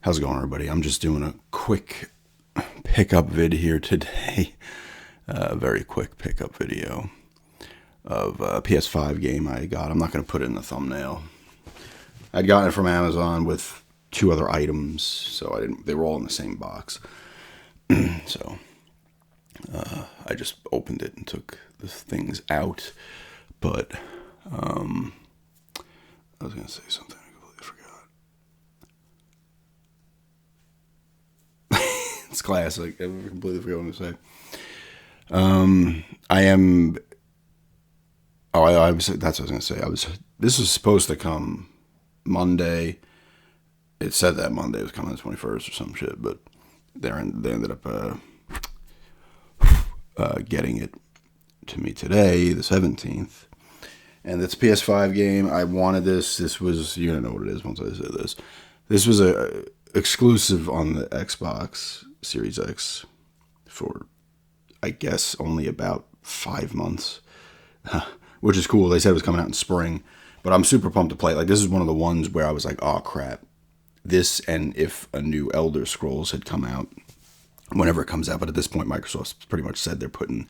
How's it going, everybody? I'm just doing a quick pickup vid here today. A very quick pickup video of a PS5 game I got. I'm not going to put it in the thumbnail. I'd gotten it from Amazon with two other items, so they were all in the same box. So I just opened it and took the things out. But I was going to say something. I completely forgot. It's classic. I completely forgot what to say. I am. Oh, I was. That's what I was gonna say. This was supposed to come Monday. It said that Monday was coming the 21st or some shit, but they ended up getting it to me today, the 17th. And it's a PS5 game. I wanted this. This was, you're gonna know what it is once I say this. This was a exclusive on the Xbox Series X for, I guess, only about 5 months, which is cool. They said it was coming out in spring, but I'm super pumped to play it. Like, this is one of the ones where I was like, oh crap, this, and if a new Elder Scrolls had come out, whenever it comes out. But at this point, Microsoft's pretty much said they're putting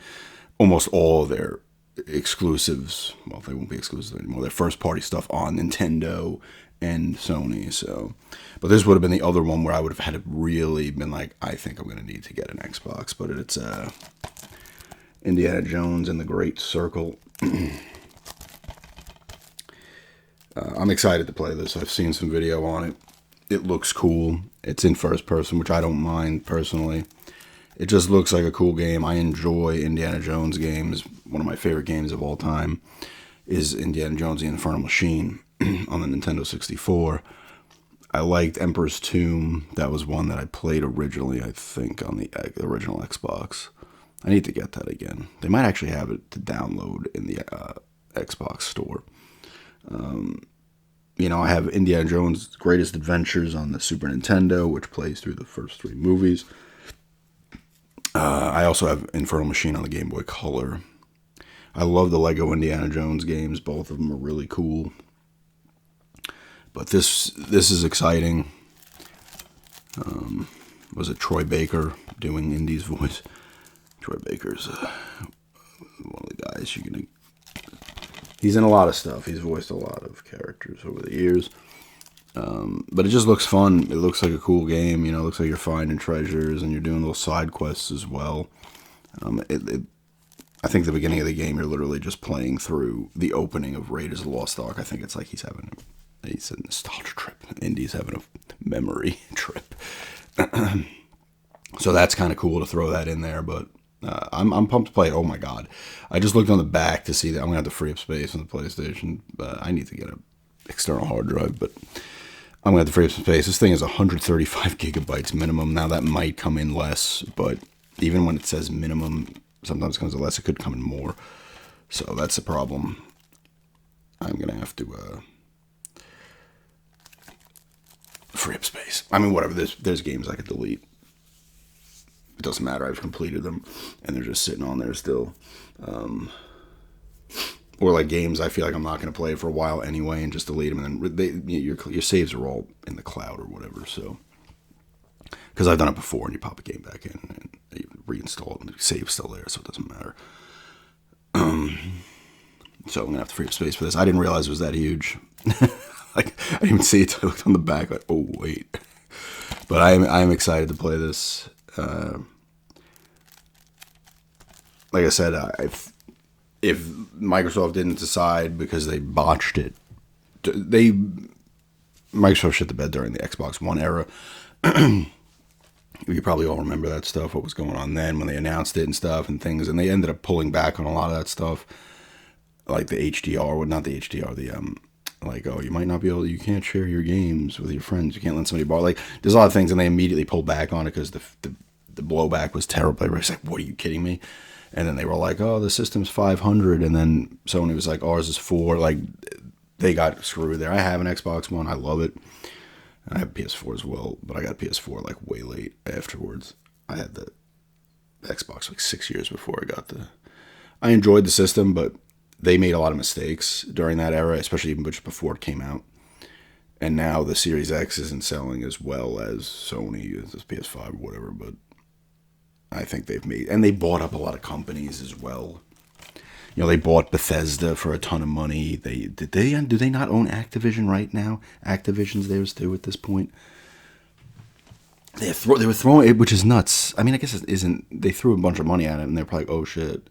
almost all their exclusives, well, they won't be exclusive anymore, their first party stuff on Nintendo and Sony. So, but this would have been the other one where I would have had to really been like, I think I'm going to need to get an Xbox. But it's Indiana Jones and the Great Circle. I'm excited to play this. I've seen some video on it. It looks cool. It's in first person, which I don't mind personally. It just looks like a cool game. I enjoy Indiana Jones games. One of my favorite games of all time is Indiana Jones: The Infernal Machine on the Nintendo 64. I liked Emperor's Tomb. That was one that I played originally, I think, on the original Xbox. I need to get that again. They might actually have it to download in the Xbox store. I have Indiana Jones' Greatest Adventures on the Super Nintendo, which plays through the first 3 movies. I also have Infernal Machine on the Game Boy Color. I love the Lego Indiana Jones games. Both of them are really cool. But this is exciting. Was it Troy Baker doing Indy's voice? Troy Baker's one of the guys you're gonna. He's in a lot of stuff. He's voiced a lot of characters over the years. But it just looks fun. It looks like a cool game. It looks like you're finding treasures and you're doing little side quests as well. I think the beginning of the game, you're literally just playing through the opening of Raiders of the Lost Ark. I think it's like he's a nostalgia trip. Indy's having a memory trip. So that's kind of cool to throw that in there, but I'm pumped to play it. Oh my god. I just looked on the back to see that I'm going to have to free up space on the PlayStation. I need to get an external hard drive, but I'm going to have to free up some space. This thing is 135 gigabytes minimum. Now that might come in less, but even when it says minimum, sometimes it comes in less. It could come in more. So that's the problem. I'm going to have to free up space. I mean, whatever. There's games I could delete. It doesn't matter. I've completed them, and they're just sitting on there still. Or like games I feel like I'm not going to play for a while anyway, and just delete them, and then your saves are all in the cloud or whatever. So, because I've done it before, and you pop a game back in and you reinstall it, and the save's still there, so it doesn't matter. So I'm gonna have to free up space for this. I didn't realize it was that huge. Like, I didn't even see it till I looked on the back. Like, oh wait. But I'm excited to play this. Like I said, if Microsoft didn't decide because they botched it, Microsoft shit the bed during the Xbox One era. You probably all remember that stuff, what was going on then when they announced it and stuff and things, and they ended up pulling back on a lot of that stuff, like the HDR, well, not the HDR, like, oh, you might not be able to, you can't share your games with your friends, you can't let somebody borrow, like, there's a lot of things, and they immediately pulled back on it because the blowback was terrible. Everybody's like, what, are you kidding me? And then they were like, oh, the system's 500, and then Sony was like, ours is 4, like, they got screwed there. I have an Xbox One, I love it. I have a PS4 as well, but I got a PS4 like way late afterwards. I had the Xbox like 6 years before I got I enjoyed the system, but they made a lot of mistakes during that era, especially even just before it came out. And now the Series X isn't selling as well as Sony, as PS5 or whatever, but I think they've made, and they bought up a lot of companies as well. You know, they bought Bethesda for a ton of money. Do they not own Activision right now? Activision's theirs too at this point. They were throwing it, which is nuts. I mean, I guess it isn't. They threw a bunch of money at it, and they're probably like, oh shit.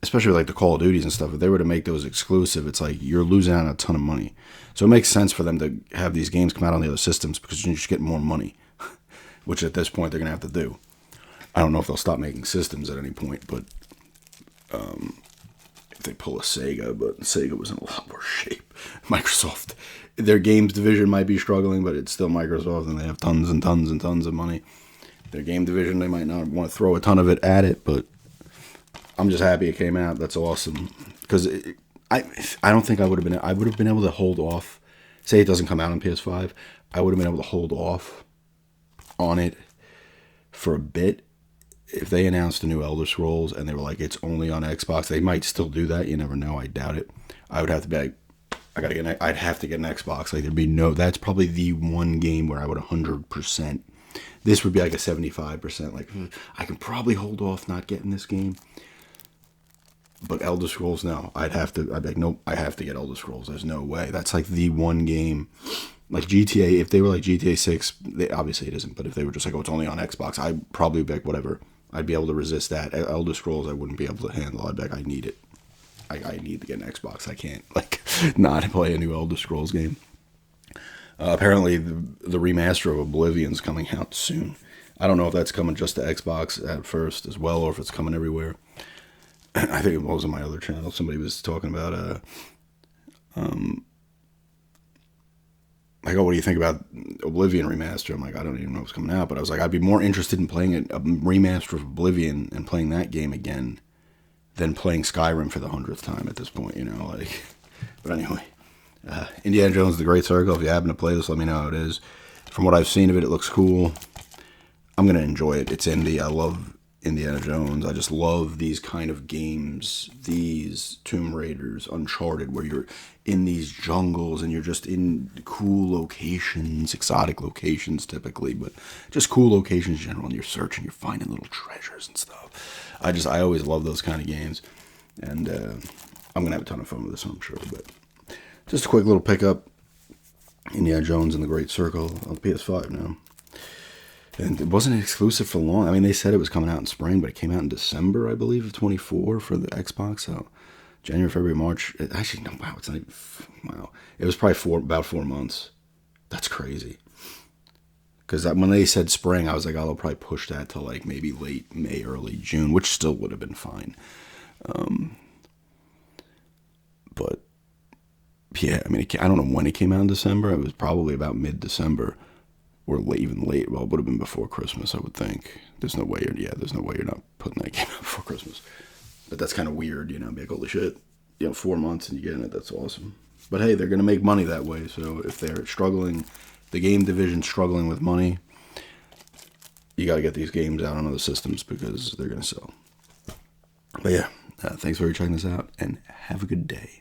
Especially like the Call of Duties and stuff. If they were to make those exclusive, it's like you're losing out on a ton of money. So it makes sense for them to have these games come out on the other systems because you just get more money, which at this point they're gonna have to do. I don't know if they'll stop making systems at any point, but if they pull a Sega, but Sega was in a lot worse shape. Microsoft, their games division might be struggling, but it's still Microsoft, and they have tons and tons and tons of money. Their game division, they might not want to throw a ton of it at it, but I'm just happy it came out. That's awesome. Because I don't think I would have been able to hold off. Say it doesn't come out on PS5, I would have been able to hold off on it for a bit. If they announced the new Elder Scrolls and they were like, it's only on Xbox, they might still do that. You never know. I doubt it. I would have to be like, I'd have to get an Xbox. Like, there'd be no, that's probably the one game where I would 100%. This would be like a 75%. Like, I can probably hold off not getting this game. But Elder Scrolls, no. I'd be like, nope, I have to get Elder Scrolls. There's no way. That's like the one game. Like GTA, if they were like GTA 6, obviously it isn't, but if they were just like, oh, it's only on Xbox, I'd probably be like, whatever. I'd be able to resist that. Elder Scrolls, I wouldn't be able to handle. I'd be like, I need it. I need to get an Xbox. I can't, like, not play a new Elder Scrolls game. Apparently, the remaster of Oblivion's coming out soon. I don't know if that's coming just to Xbox at first as well, or if it's coming everywhere. I think it was on my other channel. Somebody was talking about like, oh, what do you think about Oblivion remaster? I'm like, I don't even know what's coming out, but I was like, I'd be more interested in playing a remaster of Oblivion and playing that game again than playing Skyrim for the 100th time at this point, you know, like. But anyway, Indiana Jones: The Great Circle. If you happen to play this, let me know how it is. From what I've seen of it, it looks cool. I'm gonna enjoy it. It's indie. I love Indiana Jones. I just love these kind of games, these Tomb Raiders, Uncharted, where you're in these jungles and you're just in cool locations, exotic locations typically, but just cool locations in general, and you're searching, you're finding little treasures and stuff. I always love those kind of games, and I'm gonna have a ton of fun with this, I'm sure. But just a quick little pickup, Indiana Jones and the Great Circle on the PS5 now. And it wasn't exclusive for long. I mean, they said it was coming out in spring, but it came out in December, I believe, of 24 for the Xbox. So January, February, March. Actually, no, wow, it's not even, wow. It was probably about 4 months. That's crazy. Because when they said spring, I was like, oh, they'll probably push that to like maybe late May, early June, which still would have been fine. But yeah, I mean, I don't know when it came out in December. It was probably about mid-December. Or even late. Well, it would have been before Christmas, I would think. There's no way you're not putting that game out before Christmas. But that's kind of weird, you know. Be like, holy shit, 4 months and you get in it. That's awesome. But hey, they're gonna make money that way. So if they're struggling, the game division's struggling with money, you got to get these games out on other systems because they're gonna sell. But yeah, thanks for checking this out, and have a good day.